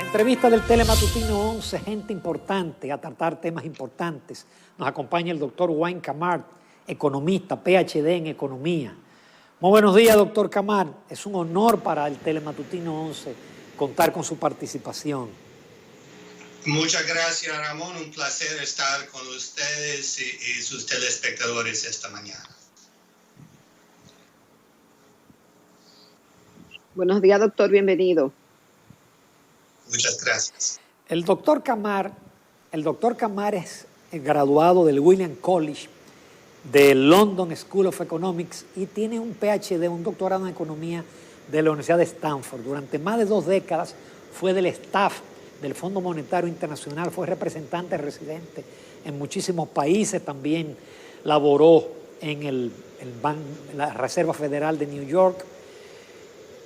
Entrevista del Telematutino 11, gente importante a tratar temas importantes. Nos acompaña el doctor Wayne Camar, economista, PhD en economía. Muy buenos días, doctor Camar. Es un honor para el Telematutino 11 contar con su participación. Muchas gracias, Ramón. Un placer estar con ustedes y sus telespectadores esta mañana. Buenos días, doctor. Bienvenido. Muchas gracias. El doctor Camar es graduado del Williams College, del London School of Economics, y tiene un PhD, un doctorado en economía de la Universidad de Stanford. Durante más de 2 décadas fue del staff del Fondo Monetario Internacional, fue representante residente en muchísimos países, también laboró en la Reserva Federal de New York,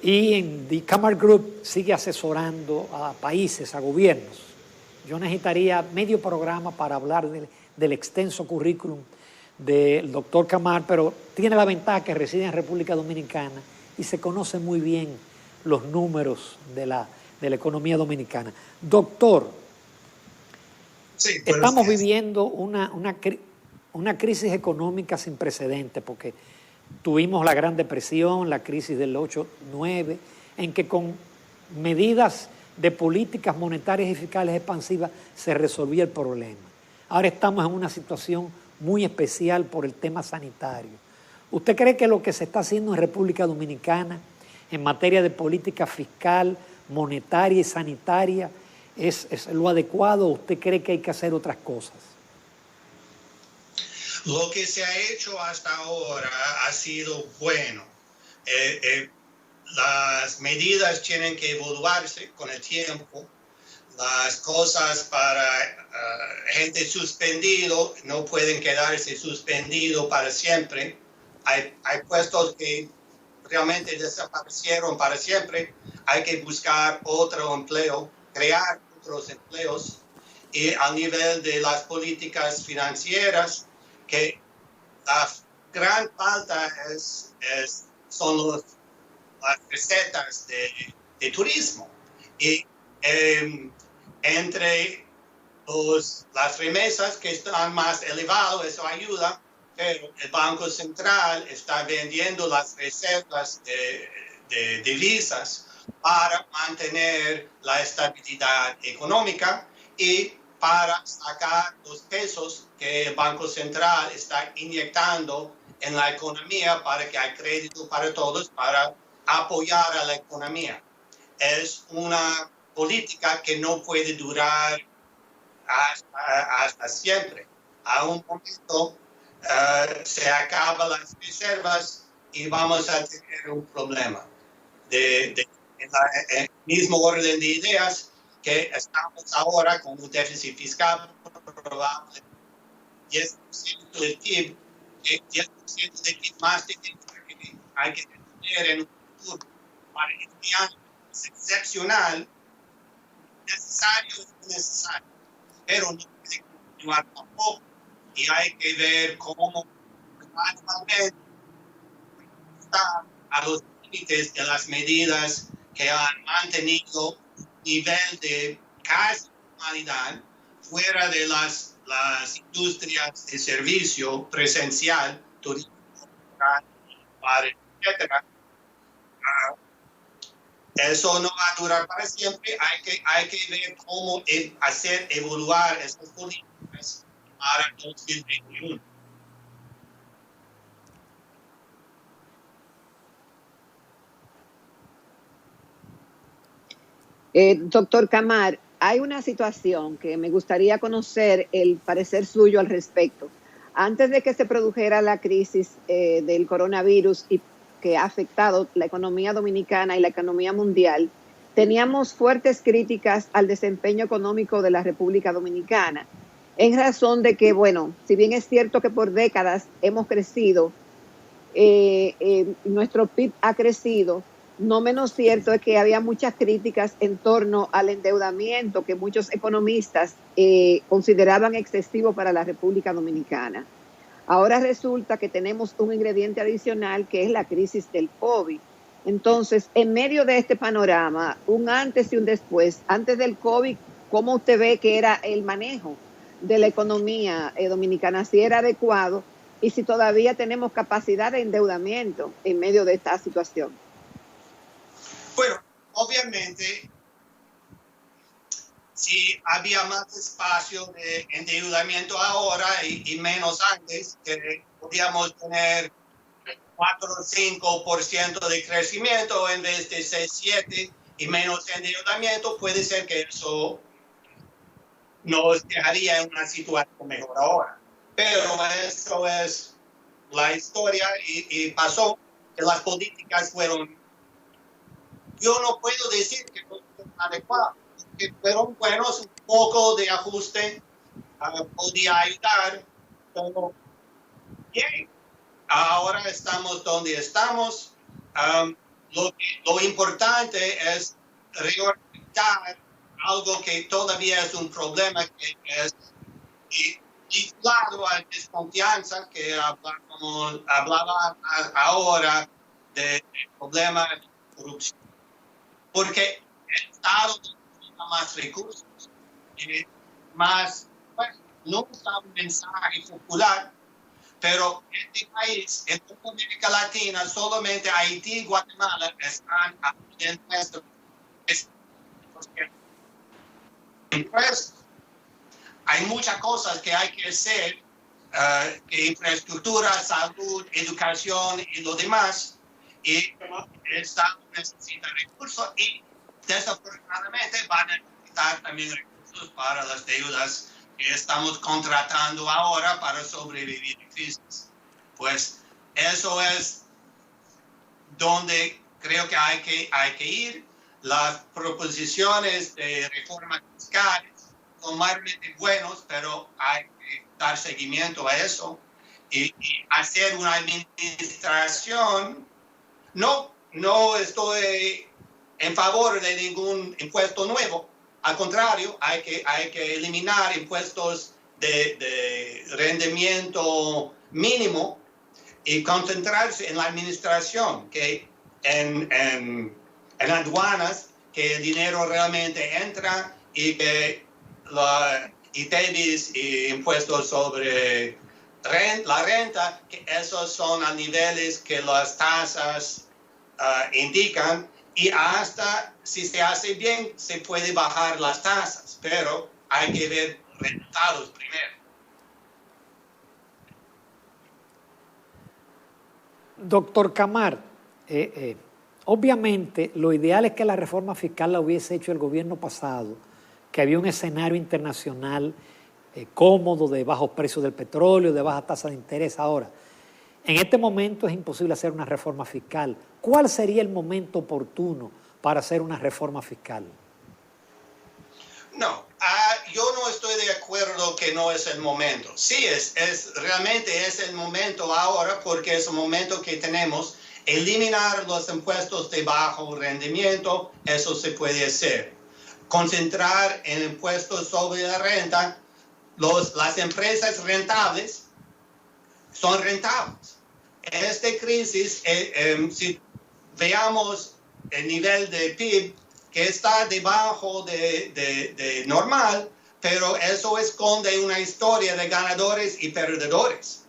y en The Camar Group sigue asesorando a países, a gobiernos. Yo necesitaría medio programa para hablar del extenso currículum del doctor Camar, pero tiene la ventaja que reside en República Dominicana y se conoce muy bien los números de la economía dominicana. Doctor, Sí, estamos viviendo una crisis económica sin precedentes, porque tuvimos la Gran Depresión, la crisis del 8-9, en que con medidas de políticas monetarias y fiscales expansivas se resolvía el problema. Ahora estamos en una situación muy especial por el tema sanitario. ¿Usted cree que lo que se está haciendo en República Dominicana en materia de política fiscal, monetaria y sanitaria es lo adecuado, o usted cree que hay que hacer otras cosas? Lo que se ha hecho hasta ahora ha sido bueno. Las medidas tienen que evaluarse con el tiempo. Las cosas para gente suspendido no pueden quedarse suspendido para siempre. Hay puestos que realmente desaparecieron para siempre. Hay que buscar otro empleo, crear otros empleos. Y a nivel de las políticas financieras, que la gran falta son las recetas de turismo. Y entre las remesas que están más elevadas, eso ayuda, pero el Banco Central está vendiendo las reservas de divisas para mantener la estabilidad económica y para sacar los pesos que el Banco Central está inyectando en la economía para que haya crédito para todos, para apoyar a la economía. Es una política que no puede durar hasta siempre. A un momento se acaban las reservas y vamos a tener un problema. En el mismo orden de ideas, que estamos ahora con un déficit fiscal probable 10% del PIB, 10% del PIB más de que hay que tener en un futuro para este año. Es excepcional, necesario, pero no puede continuar tampoco. Y hay que ver cómo gradualmente está a los límites de las medidas que han mantenido nivel de casi normalidad fuera de las industrias de servicio presencial, turismo, etc. Eso no va a durar para siempre. Hay que ver cómo hacer evaluar estas políticas para 2021. Doctor Camar, hay una situación que me gustaría conocer el parecer suyo al respecto. Antes de que se produjera la crisis del coronavirus y que ha afectado la economía dominicana y la economía mundial, teníamos fuertes críticas al desempeño económico de la República Dominicana, en razón de que, bueno, si bien es cierto que por décadas hemos crecido, nuestro PIB ha crecido, no menos cierto es que había muchas críticas en torno al endeudamiento que muchos economistas consideraban excesivo para la República Dominicana. Ahora resulta que tenemos un ingrediente adicional que es la crisis del COVID. Entonces, en medio de este panorama, un antes y un después, antes del COVID, ¿cómo usted ve que era el manejo de la economía dominicana? Si era adecuado y si todavía tenemos capacidad de endeudamiento en medio de esta situación. Bueno, obviamente, si había más espacio de endeudamiento ahora y menos antes, que podíamos tener 4 o 5% de crecimiento en vez de 6, 7 y menos endeudamiento, puede ser que eso nos dejaría en una situación mejor ahora. Pero eso es la historia y pasó que las políticas fueron, yo no puedo decir que fueron adecuadas, que fueron buenos, un poco de ajuste podía ayudar, pero bien. Ahora estamos donde estamos. Lo importante es reorganizar algo que todavía es un problema, que es aislado a desconfianza, que hablaba ahora del problema de corrupción. Porque el Estado necesita más recursos, no está un mensaje popular. Pero este país, en toda América Latina, solamente Haití y Guatemala están en nuestro impuesto. Hay muchas cosas que hay que hacer, infraestructura, salud, educación y lo demás, y el Estado necesita recursos y desafortunadamente van a necesitar también recursos para las deudas que estamos contratando ahora para sobrevivir en crisis. Pues eso es donde creo que hay que ir. Las proposiciones de reforma fiscal son mayormente buenos, pero hay que dar seguimiento a eso y hacer una administración. No estoy en favor de ningún impuesto nuevo. Al contrario, hay que eliminar impuestos de rendimiento mínimo y concentrarse en la administración, que en aduanas, que el dinero realmente entra y que ITEVIS y impuestos sobre la renta, que esos son a niveles que las tasas indican. Y hasta si se hace bien, se puede bajar las tasas, pero hay que ver resultados primero. Doctor Camar, obviamente lo ideal es que la reforma fiscal la hubiese hecho el gobierno pasado, que había un escenario internacional cómodo de bajos precios del petróleo, de baja tasa de interés. Ahora, en este momento es imposible hacer una reforma fiscal. ¿Cuál sería el momento oportuno para hacer una reforma fiscal? No, yo no estoy de acuerdo que no es el momento. Sí, realmente es el momento ahora, porque es el momento que tenemos. Eliminar los impuestos de bajo rendimiento, eso se puede hacer. Concentrar en impuestos sobre la renta. Las empresas rentables son rentables. En esta crisis, si veamos el nivel de PIB que está debajo de normal, pero eso esconde una historia de ganadores y perdedores.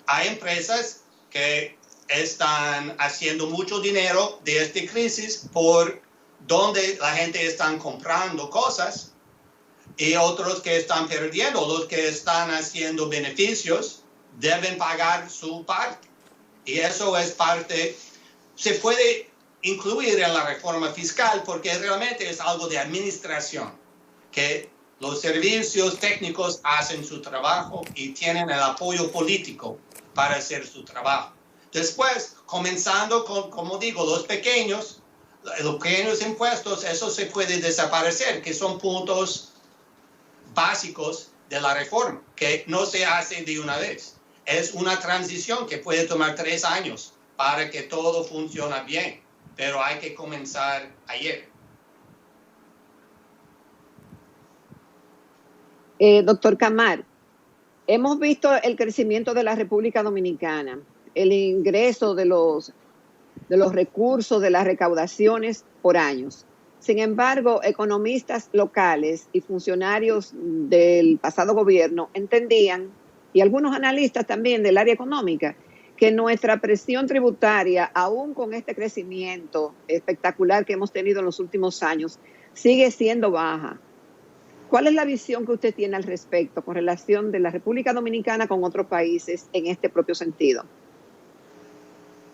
Hay empresas que están haciendo mucho dinero de esta crisis por donde la gente está comprando cosas y otros que están perdiendo. Los que están haciendo beneficios deben pagar su parte. Y eso es parte, se puede incluir en la reforma fiscal porque realmente es algo de administración, que los servicios técnicos hacen su trabajo y tienen el apoyo político para hacer su trabajo. Después, comenzando con, como digo, los pequeños impuestos, eso se puede desaparecer, que son puntos básicos de la reforma, que no se hace de una vez. Es una transición que puede tomar 3 años para que todo funcione bien, pero hay que comenzar ayer. Doctor Camar, hemos visto el crecimiento de la República Dominicana, el ingreso de los de los recursos, de las recaudaciones por años. Sin embargo, economistas locales y funcionarios del pasado gobierno entendían, y algunos analistas también del área económica, que nuestra presión tributaria, aún con este crecimiento espectacular que hemos tenido en los últimos años, sigue siendo baja. ¿Cuál es la visión que usted tiene al respecto con relación de la República Dominicana con otros países en este propio sentido?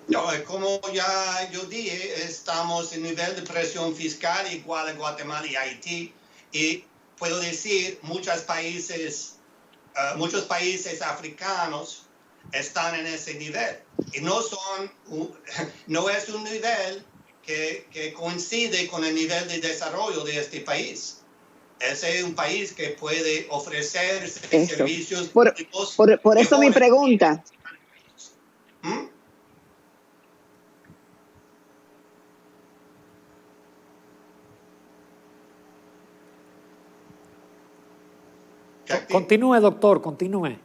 No, como ya yo dije, estamos en nivel de presión fiscal igual a Guatemala y Haití. Y puedo decir, muchos países africanos están en ese nivel. Y no es un nivel que coincide con el nivel de desarrollo de este país. Ese es un país que puede ofrecer servicios públicos. Por eso mi pregunta. Continúe, doctor, continúe.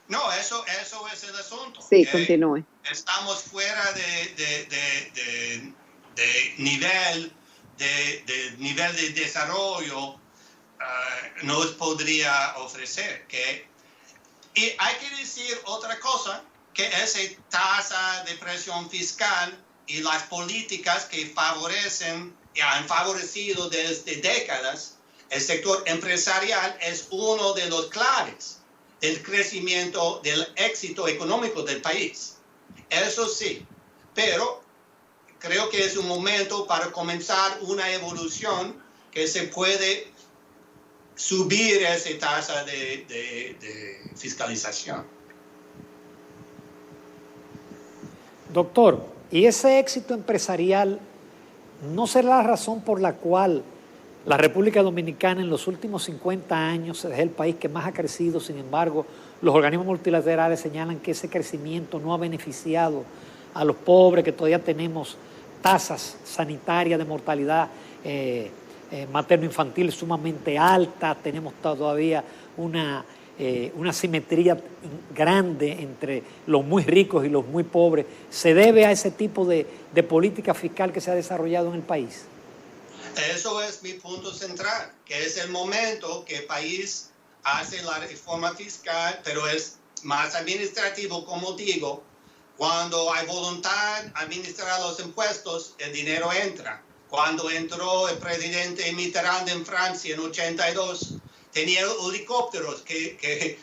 No, eso es el asunto. Sí, continúe. Estamos fuera de nivel de desarrollo nos podría ofrecer. Y hay que decir otra cosa, que esa tasa de presión fiscal y las políticas que favorecen y han favorecido desde décadas el sector empresarial es uno de los claves del crecimiento, del éxito económico del país. Eso sí, pero creo que es un momento para comenzar una evolución que se puede subir esa tasa de fiscalización. Doctor, ¿y ese éxito empresarial no será la razón por la cual la República Dominicana en los últimos 50 años es el país que más ha crecido? Sin embargo, los organismos multilaterales señalan que ese crecimiento no ha beneficiado a los pobres, que todavía tenemos tasas sanitarias de mortalidad materno-infantil sumamente altas, tenemos todavía una simetría grande entre los muy ricos y los muy pobres. ¿Se debe a ese tipo de política fiscal que se ha desarrollado en el país? Eso es mi punto central, que es el momento que el país hace la reforma fiscal, pero es más administrativo, como digo. Cuando hay voluntad de administrar los impuestos, el dinero entra. Cuando entró el presidente Mitterrand en Francia en 82, tenía helicópteros que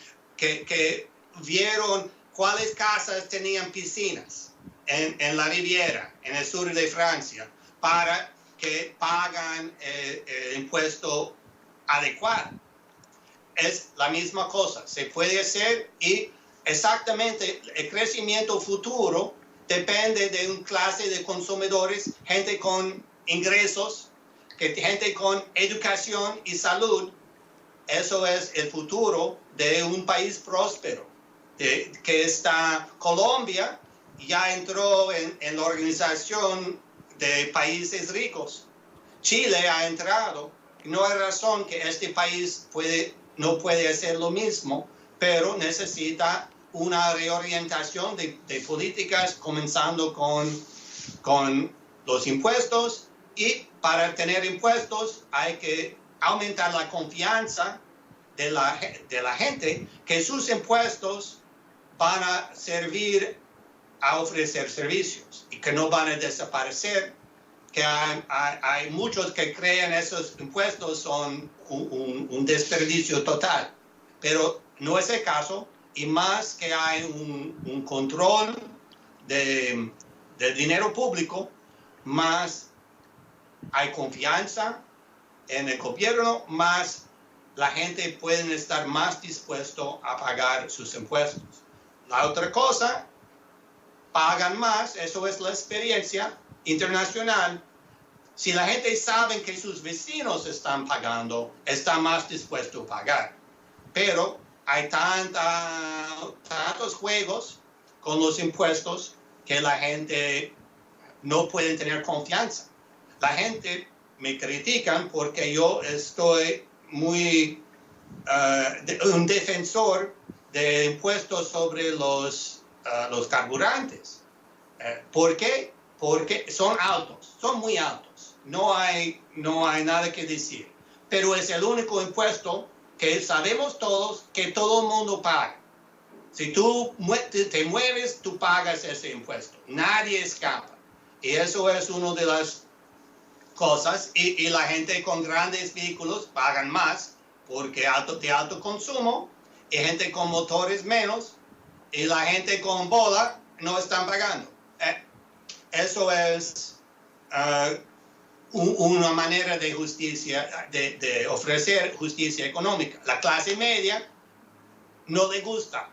vieron cuáles casas tenían piscinas en la Riviera, en el sur de Francia, para que pagan el impuesto adecuado. Es la misma cosa, se puede hacer, y exactamente el crecimiento futuro depende de una clase de consumidores, gente con ingresos, gente con educación y salud. Eso es el futuro de un país próspero. Que está Colombia, ya entró en la organización de países ricos. Chile ha entrado. No hay razón que este país no puede hacer lo mismo, pero necesita una reorientación de políticas, comenzando con los impuestos, y para tener impuestos hay que aumentar la confianza de la gente, que sus impuestos van a servir a ofrecer servicios y que no van a desaparecer, que hay muchos que creen esos impuestos son un desperdicio total, pero no es el caso, y más que hay un control del dinero público, más hay confianza en el gobierno, más la gente puede estar más dispuesto a pagar sus impuestos. La otra cosa, pagan más, eso es la experiencia internacional. Si la gente sabe que sus vecinos están pagando, está más dispuesto a pagar. Pero hay tantos juegos con los impuestos que la gente no puede tener confianza. La gente me critican porque yo estoy muy un defensor de impuestos sobre los carburantes. ¿Por qué? porque son altos, son muy altos. No hay nada que decir. Pero es el único impuesto que sabemos todos que todo el mundo paga. Si tú te mueves, tú pagas ese impuesto. Nadie escapa. Y eso es una de las cosas. Y la gente con grandes vehículos pagan más porque de alto consumo, y gente con motores menos, y la gente con bola no están pagando. Eso es una manera de justicia, de ofrecer justicia económica. La clase media no le gusta.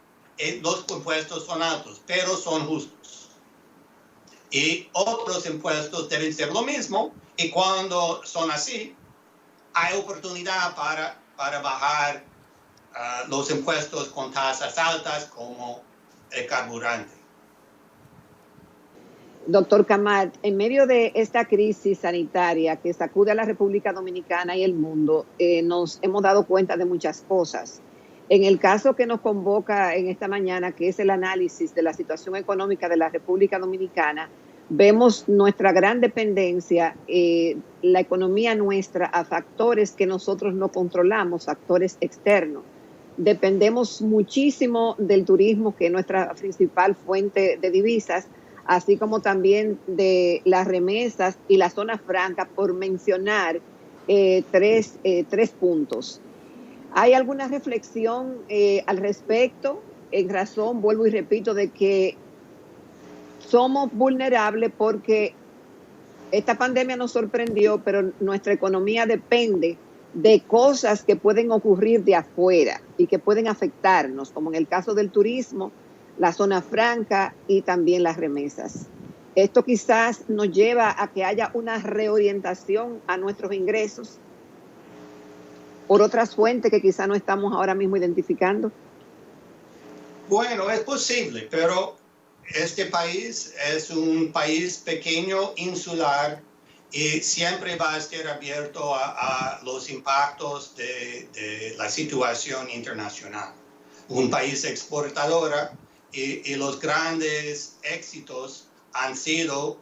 Los impuestos son altos, pero son justos. Y otros impuestos deben ser lo mismo, y cuando son así, hay oportunidad para bajar los impuestos con tasas altas como el carburante. Doctor Camar, en medio de esta crisis sanitaria que sacude a la República Dominicana y el mundo, nos hemos dado cuenta de muchas cosas. En el caso que nos convoca en esta mañana, que es el análisis de la situación económica de la República Dominicana, vemos nuestra gran dependencia, la economía nuestra, a factores que nosotros no controlamos, factores externos. Dependemos muchísimo del turismo, que es nuestra principal fuente de divisas, así como también de las remesas y la zona franca, por mencionar tres puntos. ¿Hay alguna reflexión al respecto? En razón, vuelvo y repito, de que somos vulnerables porque esta pandemia nos sorprendió, pero nuestra economía depende de cosas que pueden ocurrir de afuera y que pueden afectarnos, como en el caso del turismo, la zona franca y también las remesas. Esto quizás nos lleva a que haya una reorientación a nuestros ingresos por otras fuentes que quizás no estamos ahora mismo identificando. Bueno, es posible, pero este país es un país pequeño, insular, y siempre va a estar abierto a los impactos de la situación internacional. Un país exportador, y los grandes éxitos han sido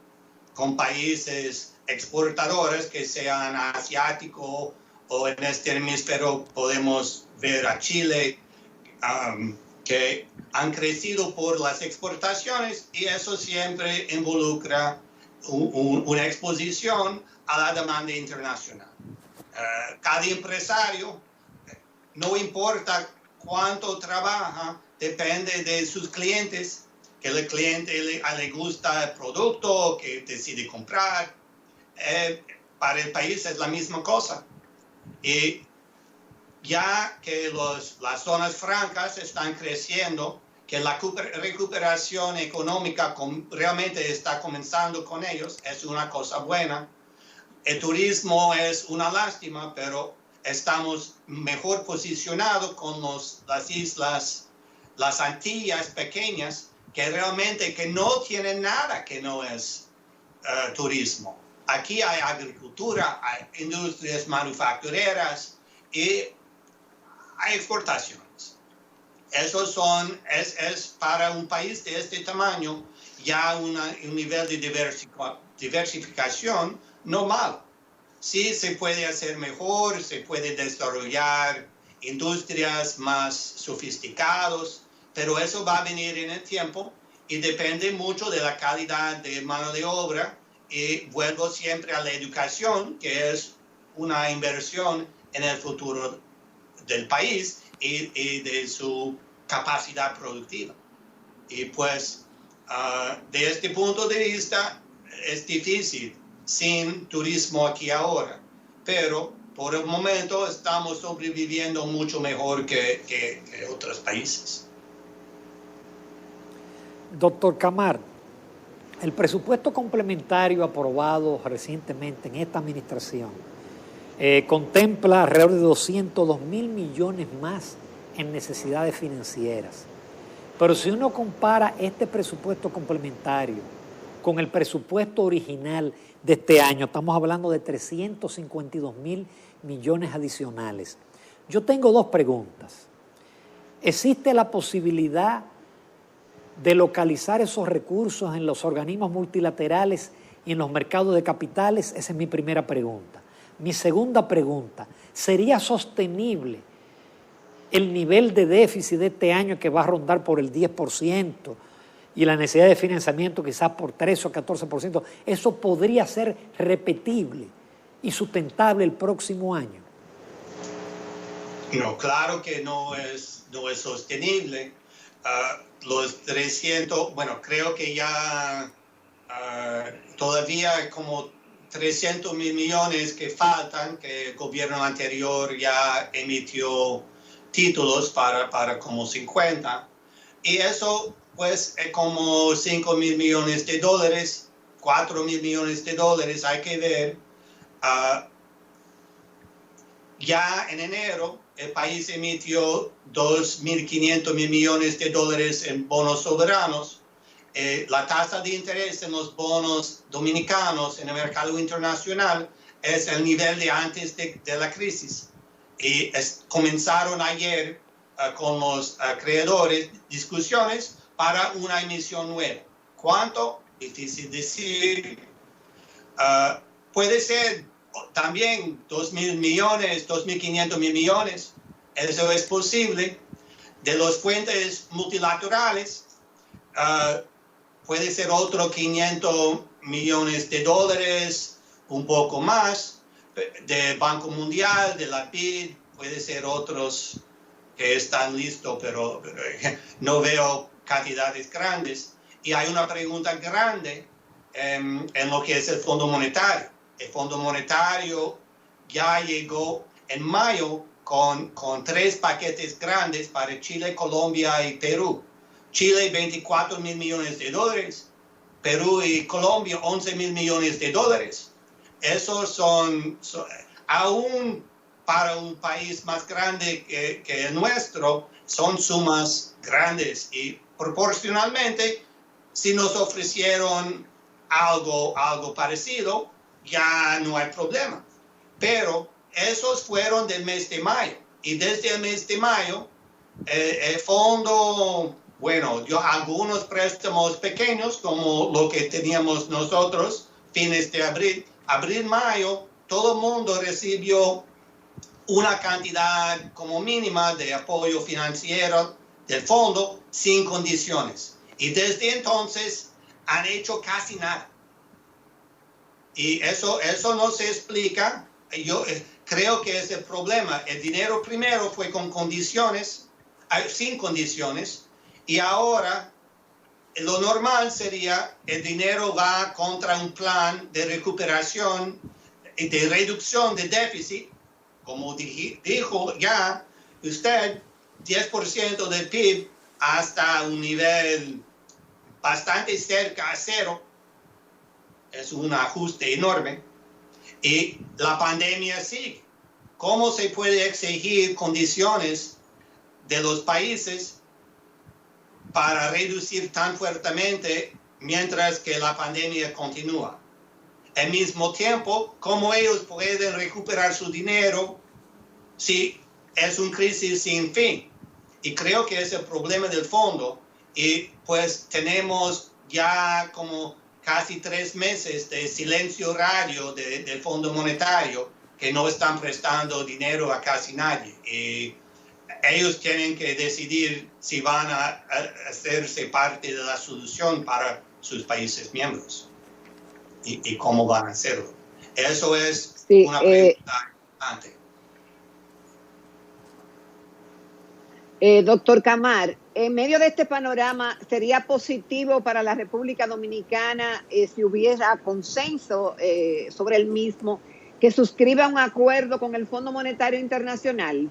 con países exportadores, que sean asiáticos o en este hemisferio podemos ver a Chile, que han crecido por las exportaciones, y eso siempre involucra una exposición a la demanda internacional. Cada empresario, no importa cuánto trabaja, depende de sus clientes, que el cliente le gusta el producto, que decide comprar. Para el país es la misma cosa. Y ya que las zonas francas están creciendo, que la recuperación económica realmente está comenzando con ellos, es una cosa buena. El turismo es una lástima, pero estamos mejor posicionados con las islas, las Antillas pequeñas, que realmente que no tienen nada que no es turismo. Aquí hay agricultura, hay industrias manufactureras y hay exportaciones. Eso es para un país de este tamaño ya un nivel de diversificación normal. Sí se puede hacer mejor, se puede desarrollar industrias más sofisticadas, pero eso va a venir en el tiempo y depende mucho de la calidad de mano de obra. Y vuelvo siempre a la educación, que es una inversión en el futuro del país y de su capacidad productiva. Y pues, de este punto de vista, es difícil sin turismo aquí ahora, pero por el momento estamos sobreviviendo mucho mejor que otros países. Doctor Camar, el presupuesto complementario aprobado recientemente en esta administración contempla alrededor de 202 mil millones más en necesidades financieras. Pero si uno compara este presupuesto complementario con el presupuesto original de este año, estamos hablando de 352 mil millones adicionales. Yo tengo dos preguntas. ¿Existe la posibilidad de localizar esos recursos en los organismos multilaterales y en los mercados de capitales? Esa es mi primera pregunta. Mi segunda pregunta, ¿sería sostenible el nivel de déficit de este año que va a rondar por el 10% y la necesidad de financiamiento quizás por 13 o 14%? ¿Eso podría ser repetible y sustentable el próximo año? No, claro que no es sostenible. Los 300, bueno, creo que ya todavía hay como 300 mil millones que faltan, que el gobierno anterior ya emitió títulos para como 50. Y eso pues es como 5 mil millones de dólares, 4 mil millones de dólares, hay que ver. Ya en enero el país emitió 2.500 millones de dólares en bonos soberanos. La tasa de interés en los bonos dominicanos en el mercado internacional es el nivel de antes de la crisis. Y comenzaron ayer con los acreedores discusiones para una emisión nueva. ¿Cuánto? Difícil decir. Puede ser también 2.000 millones, 2.500 millones. Eso es posible. De las fuentes multilaterales, puede ser otro 500 millones de dólares, un poco más. Del Banco Mundial, de la BID, puede ser otros que están listos, pero no veo cantidades grandes. Y hay una pregunta grande en lo que es el Fondo Monetario. El Fondo Monetario ya llegó en mayo con 3 paquetes grandes para Chile, Colombia y Perú. Chile, 24 mil millones de dólares. Perú y Colombia, 11 mil millones de dólares. Esos son aún para un país más grande que el nuestro, son sumas grandes. Y proporcionalmente, si nos ofrecieron algo parecido, ya no hay problema. Pero esos fueron del mes de mayo. Y desde el mes de mayo, el fondo, bueno, algunos préstamos pequeños, como lo que teníamos nosotros, fines de abril, mayo, todo el mundo recibió una cantidad como mínima de apoyo financiero del fondo sin condiciones. Y desde entonces han hecho casi nada. Y eso no se explica. Yo creo que es el problema. El dinero primero fue con condiciones, sin condiciones, y ahora lo normal sería el dinero va contra un plan de recuperación y de reducción de déficit, como dijo ya usted, 10% del PIB hasta un nivel bastante cerca a cero. Es un ajuste enorme. Y la pandemia sigue. ¿Cómo se puede exigir condiciones de los países para reducir tan fuertemente mientras que la pandemia continúa? Al mismo tiempo, ¿cómo ellos pueden recuperar su dinero si es una crisis sin fin? Y creo que es el problema del fondo. Y pues tenemos ya como casi 3 meses de silencio radio del Fondo Monetario, que no están prestando dinero a casi nadie. Y ellos tienen que decidir si van a hacerse parte de la solución para sus países miembros y cómo van a hacerlo. Eso es una pregunta importante. Doctor Camar, en medio de este panorama, ¿sería positivo para la República Dominicana si hubiera consenso sobre el mismo, que suscriba un acuerdo con el Fondo Monetario Internacional?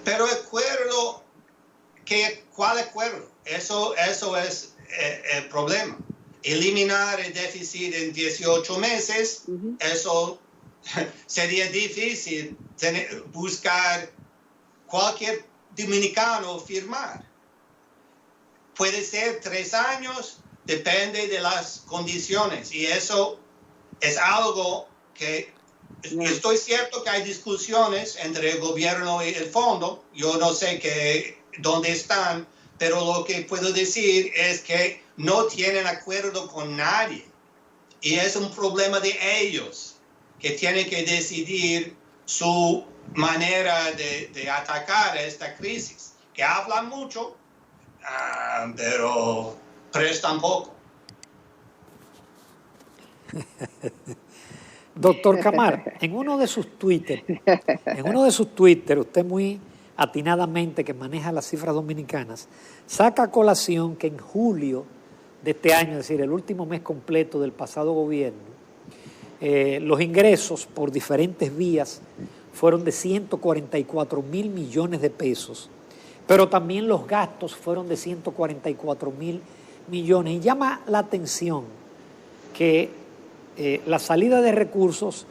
Pero acuerdo, ¿cuál acuerdo? Eso es el problema. Eliminar el déficit en 18 meses, eso sería difícil buscar cualquier dominicano firmar. Puede ser 3 años, depende de las condiciones. Y eso es algo que estoy cierto que hay discusiones entre el gobierno y el fondo. Yo no sé dónde están, pero lo que puedo decir es que no tienen acuerdo con nadie. Y es un problema de ellos, que tienen que decidir su manera de atacar esta crisis, que hablan mucho, pero prestan poco. Doctor Camar, en uno de sus Twitter, usted muy atinadamente, que maneja las cifras dominicanas, saca a colación que en julio de este año, es decir, el último mes completo del pasado gobierno, los ingresos por diferentes vías fueron de 144.000 millones de pesos, pero también los gastos fueron de 144.000 millones. Y llama la atención que la salida de recursos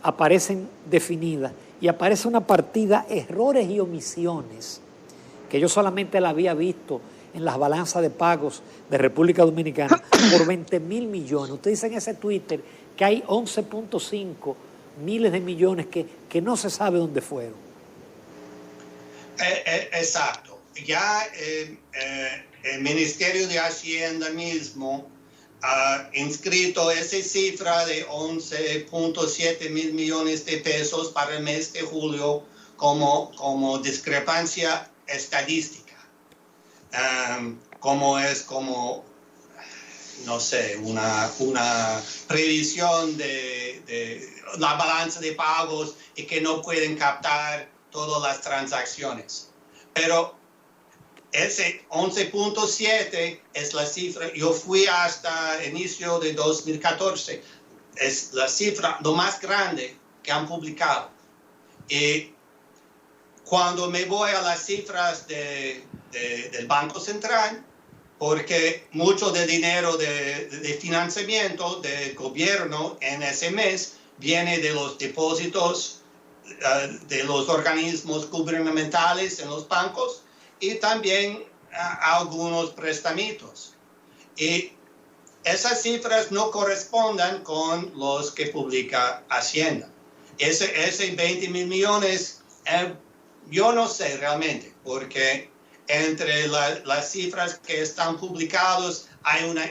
aparecen definidas y aparece una partida errores y omisiones que yo solamente la había visto en las balanzas de pagos de República Dominicana por 20.000 millones. Usted dice en ese Twitter que hay 11.5 miles de millones que no se sabe dónde fueron. Exacto. Ya el Ministerio de Hacienda mismo ha inscrito esa cifra de 11.7 mil millones de pesos para el mes de julio como discrepancia estadística. Como no sé, una previsión de la balanza de pagos y que no pueden captar todas las transacciones. Pero ese 11.7 es la cifra. Yo fui hasta inicio de 2014. Es la cifra, lo más grande que han publicado. Y cuando me voy a las cifras del Banco Central, porque mucho del dinero de financiamiento del gobierno en ese mes viene de los depósitos de los organismos gubernamentales en los bancos y también algunos préstamitos. Y esas cifras no corresponden con los que publica Hacienda. Ese 20 mil millones, yo no sé realmente, porque entre las cifras que están publicadas hay una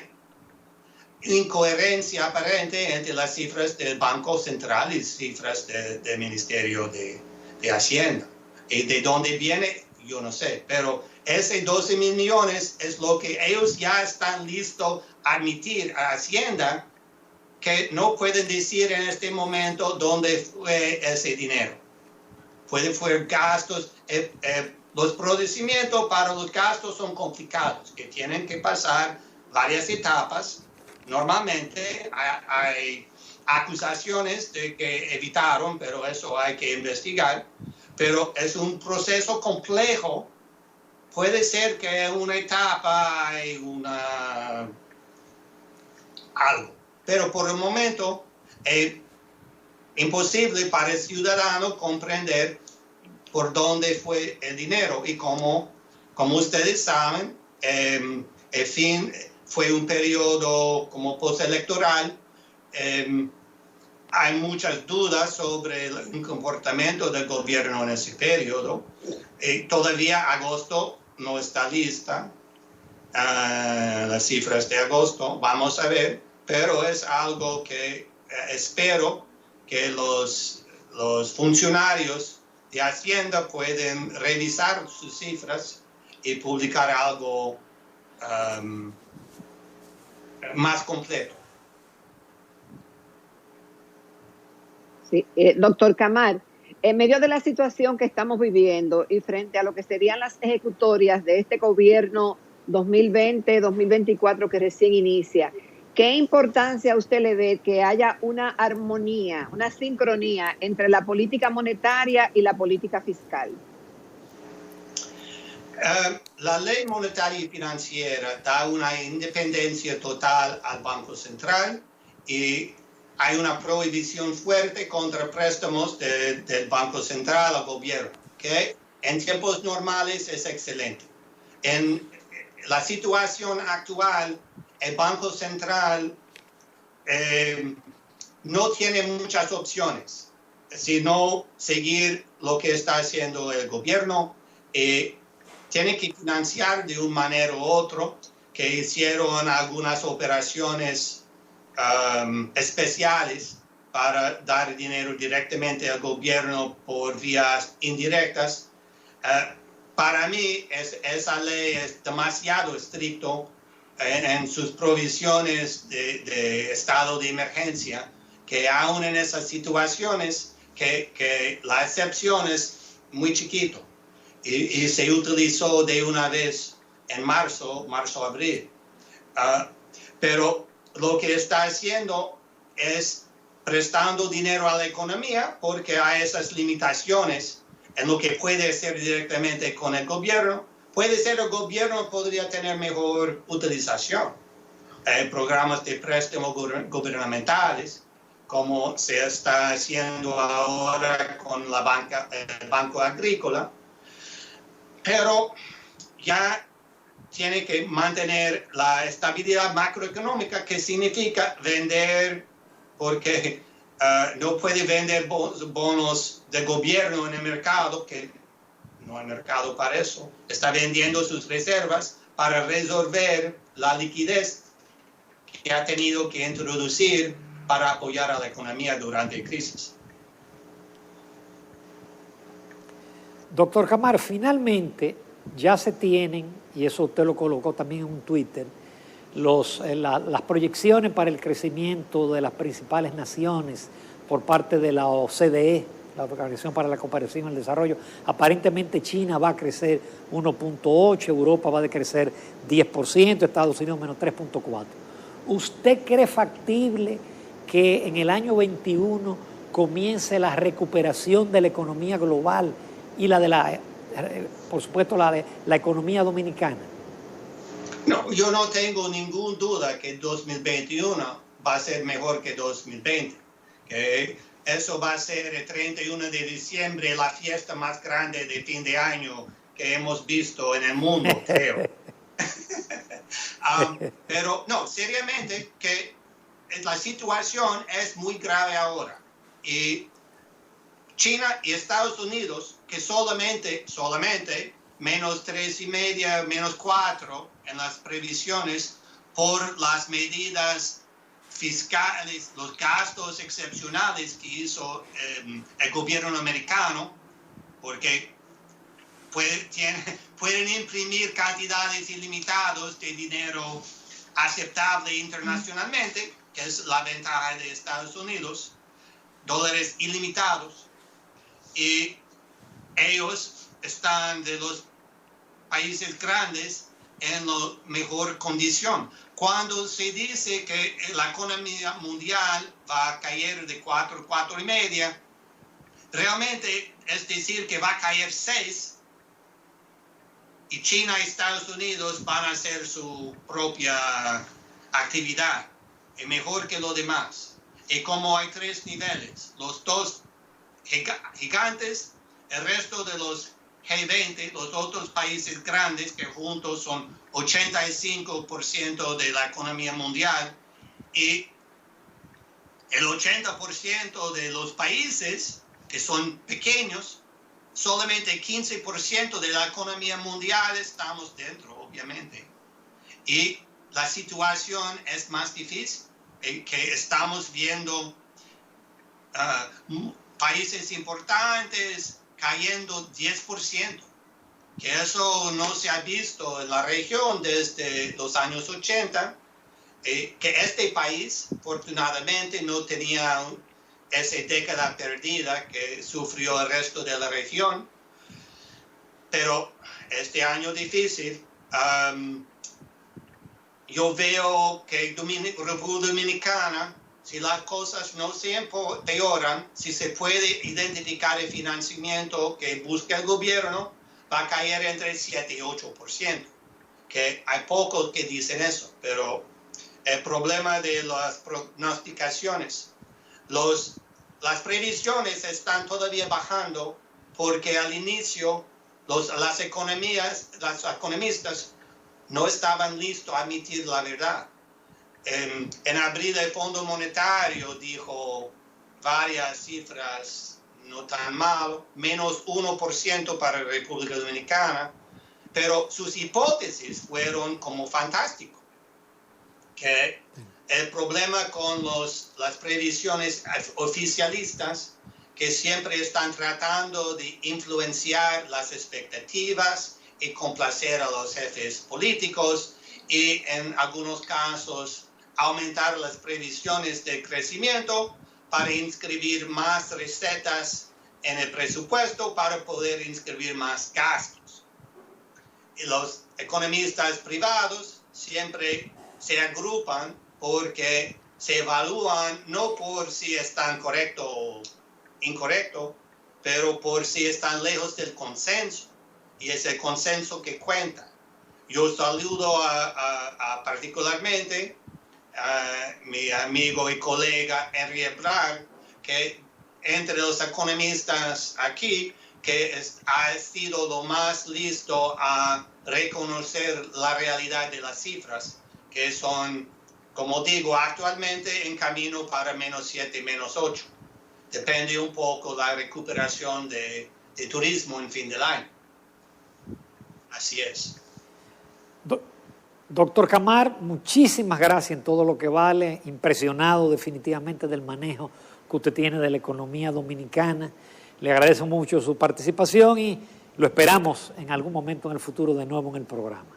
incoherencia aparente entre las cifras del Banco Central y cifras del Ministerio de Hacienda. Y de dónde viene, yo no sé, pero ese 12 mil millones es lo que ellos ya están listos a admitir a Hacienda, que no pueden decir en este momento dónde fue ese dinero. Pueden ser gastos, los procedimientos para los gastos son complicados, que tienen que pasar varias etapas. Normalmente hay acusaciones de que evitaron, pero eso hay que investigar. Pero es un proceso complejo. Puede ser que en una etapa hay algo. Pero por el momento es imposible para el ciudadano comprender por dónde fue el dinero. Y como ustedes saben, el fin fue un periodo como postelectoral. Hay muchas dudas sobre el comportamiento del gobierno en ese periodo. Todavía agosto no está lista. Las cifras de agosto, vamos a ver. Pero es algo que espero que los funcionarios de Hacienda pueden revisar sus cifras y publicar algo más completo. Sí, doctor Camar, en medio de la situación que estamos viviendo y frente a lo que serían las ejecutorias de este gobierno 2020-2024 que recién inicia, ¿qué importancia usted le ve que haya una armonía, una sincronía entre la política monetaria y la política fiscal? La ley monetaria y financiera da una independencia total al Banco Central y hay una prohibición fuerte contra préstamos del Banco Central al gobierno, que en tiempos normales es excelente. En la situación actual, el Banco Central no tiene muchas opciones, sino seguir lo que está haciendo el gobierno. tiene que financiar de una manera u otra, que hicieron algunas operaciones especiales para dar dinero directamente al gobierno por vías indirectas. Para mí, esa ley es demasiado estricta en sus provisiones de estado de emergencia, que aún en esas situaciones, que la excepción es muy chiquito. Y se utilizó de una vez en marzo-abril. Pero lo que está haciendo es prestando dinero a la economía porque hay esas limitaciones en lo que puede hacer directamente con el gobierno. Puede ser el gobierno podría tener mejor utilización. Programas de préstamo gubernamentales, como se está haciendo ahora con el Banco Agrícola. Pero ya tiene que mantener la estabilidad macroeconómica, que significa vender, porque no puede vender bonos de gobierno en el mercado, que no hay mercado para eso. Está vendiendo sus reservas para resolver la liquidez que ha tenido que introducir para apoyar a la economía durante la crisis. Doctor Camar, finalmente ya se tienen, y eso usted lo colocó también en un Twitter, las proyecciones para el crecimiento de las principales naciones por parte de la OCDE, la Organización para la Cooperación y el Desarrollo. Aparentemente China va a crecer 1.8%, Europa va a crecer 10%, Estados Unidos menos 3.4%. ¿Usted cree factible que en el año 21 comience la recuperación de la economía global y por supuesto la de la economía dominicana? No, yo no tengo ninguna duda que 2021 va a ser mejor que 2020. Que eso va a ser el 31 de diciembre, la fiesta más grande de fin de año que hemos visto en el mundo, creo. Pero no, seriamente, que la situación es muy grave ahora. Y China y Estados Unidos, que solamente menos 3,5, menos 4 en las previsiones por las medidas fiscales, los gastos excepcionales que hizo el gobierno americano, porque pueden imprimir cantidades ilimitadas de dinero aceptable internacionalmente, que es la ventaja de Estados Unidos, dólares ilimitados, y ellos están de los países grandes en la mejor condición. Cuando se dice que la economía mundial va a caer de 4,5, realmente es decir que va a caer 6 y China y Estados Unidos van a hacer su propia actividad, y mejor que lo demás. Y como hay 3 niveles, los 2 gigantes, el resto de los G20, los otros países grandes que juntos son 85% de la economía mundial, y el 80% de los países que son pequeños, solamente 15% de la economía mundial estamos dentro, obviamente. Y la situación es más difícil, que estamos viendo países importantes cayendo 10%, que eso no se ha visto en la región desde los años 80, que este país, afortunadamente, no tenía esa década perdida que sufrió el resto de la región, pero este año difícil, yo veo que República Dominicana, si las cosas no se empeoran, si se puede identificar el financiamiento que busca el gobierno, va a caer entre 7 y 8%, que hay pocos que dicen eso, pero el problema de las prognosticaciones, las previsiones están todavía bajando porque al inicio los economistas no estaban listos a admitir la verdad. En abril el Fondo Monetario dijo varias cifras no tan mal, menos 1% para la República Dominicana, pero sus hipótesis fueron como fantásticos. Que el problema con las previsiones oficialistas, que siempre están tratando de influenciar las expectativas y complacer a los jefes políticos y en algunos casos aumentar las previsiones de crecimiento para inscribir más recetas en el presupuesto para poder inscribir más gastos. Y los economistas privados siempre se agrupan porque se evalúan no por si están correcto o incorrecto, pero por si están lejos del consenso. Y es el consenso que cuenta. Yo saludo particularmente a mi amigo y colega Henry Ebrard, que entre los economistas aquí, que ha sido lo más listo a reconocer la realidad de las cifras, que son, como digo, actualmente en camino para -7, -8. Depende un poco la recuperación de turismo en fin del año. Así es. Doctor Camar, muchísimas gracias en todo lo que vale. Impresionado definitivamente del manejo que usted tiene de la economía dominicana. Le agradezco mucho su participación y lo esperamos en algún momento en el futuro de nuevo en el programa.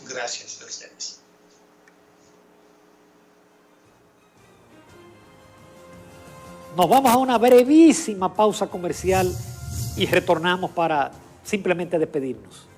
Gracias a ustedes. Nos vamos a una brevísima pausa comercial y retornamos para simplemente despedirnos.